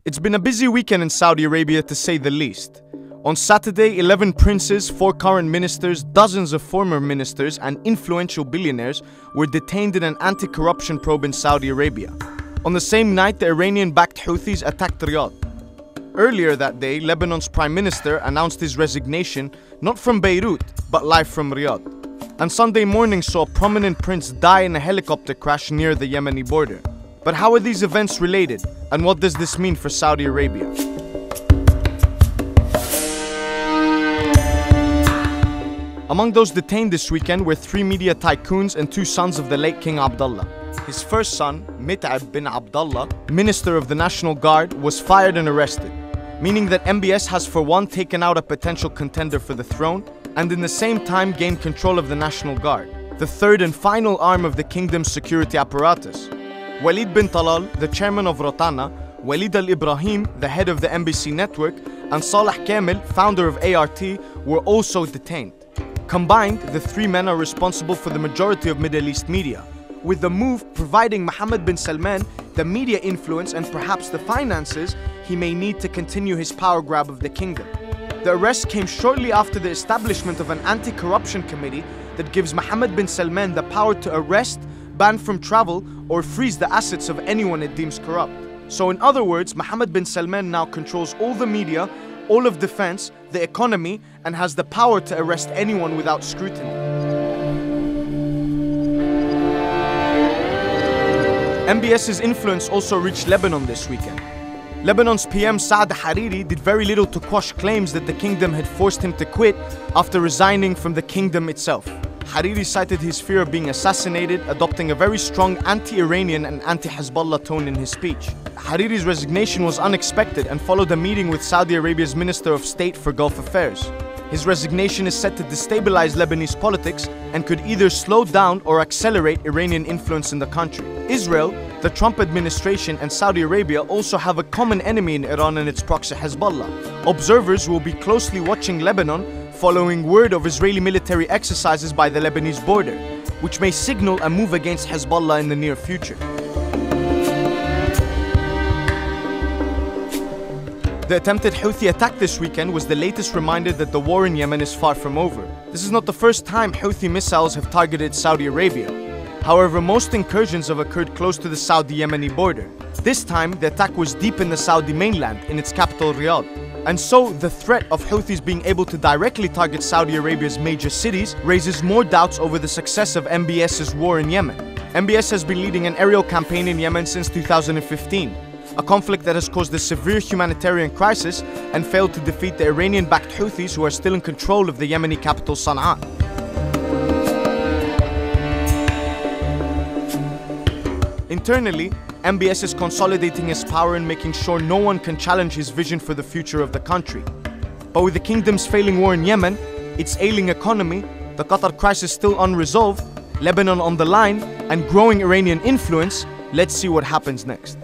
It's been a busy weekend in Saudi Arabia, to say the least. On Saturday, 11 princes, 4 current ministers, dozens of former ministers, and influential billionaires were detained in an anti-corruption probe in Saudi Arabia. On the same night, the Iranian-backed Houthis attacked Riyadh. Earlier that day, Lebanon's prime minister announced his resignation, not from Beirut, but live from Riyadh. And Sunday morning saw a prominent prince die in a helicopter crash near the Yemeni border. But how are these events related, and what does this mean for Saudi Arabia? Among those detained this weekend were 3 media tycoons and 2 sons of the late King Abdullah. His first son, Mutaib bin Abdullah, Minister of the National Guard, was fired and arrested, meaning that MBS has for one taken out a potential contender for the throne, and in the same time gained control of the National Guard, the third and final arm of the kingdom's security apparatus. Waleed bin Talal, the chairman of Rotana, Waleed al Ibrahim, the head of the NBC network, and Salah Kamil, founder of ART, were also detained. Combined, the 3 men are responsible for the majority of Middle East media, with the move providing Mohammed bin Salman the media influence and perhaps the finances he may need to continue his power grab of the kingdom. The arrest came shortly after the establishment of an anti-corruption committee that gives Mohammed bin Salman the power to arrest, ban from travel, or freeze the assets of anyone it deems corrupt. So in other words, Mohammed bin Salman now controls all the media, all of defense, the economy, and has the power to arrest anyone without scrutiny. MBS's influence also reached Lebanon this weekend. Lebanon's PM Saad Hariri did very little to quash claims that the kingdom had forced him to quit after resigning from the kingdom itself. Hariri cited his fear of being assassinated, adopting a very strong anti-Iranian and anti-Hezbollah tone in his speech. Hariri's resignation was unexpected and followed a meeting with Saudi Arabia's Minister of State for Gulf Affairs. His resignation is set to destabilize Lebanese politics and could either slow down or accelerate Iranian influence in the country. Israel, the Trump administration, and Saudi Arabia also have a common enemy in Iran and its proxy Hezbollah. Observers will be closely watching Lebanon following word of Israeli military exercises by the Lebanese border, which may signal a move against Hezbollah in the near future. The attempted Houthi attack this weekend was the latest reminder that the war in Yemen is far from over. This is not the first time Houthi missiles have targeted Saudi Arabia. However, most incursions have occurred close to the Saudi-Yemeni border. This time, the attack was deep in the Saudi mainland, in its capital Riyadh. And so, the threat of Houthis being able to directly target Saudi Arabia's major cities raises more doubts over the success of MBS's war in Yemen. MBS has been leading an aerial campaign in Yemen since 2015, a conflict that has caused a severe humanitarian crisis and failed to defeat the Iranian-backed Houthis, who are still in control of the Yemeni capital Sana'a. Internally, MBS is consolidating his power and making sure no one can challenge his vision for the future of the country. But with the kingdom's failing war in Yemen, its ailing economy, the Qatar crisis still unresolved, Lebanon on the line, and growing Iranian influence, let's see what happens next.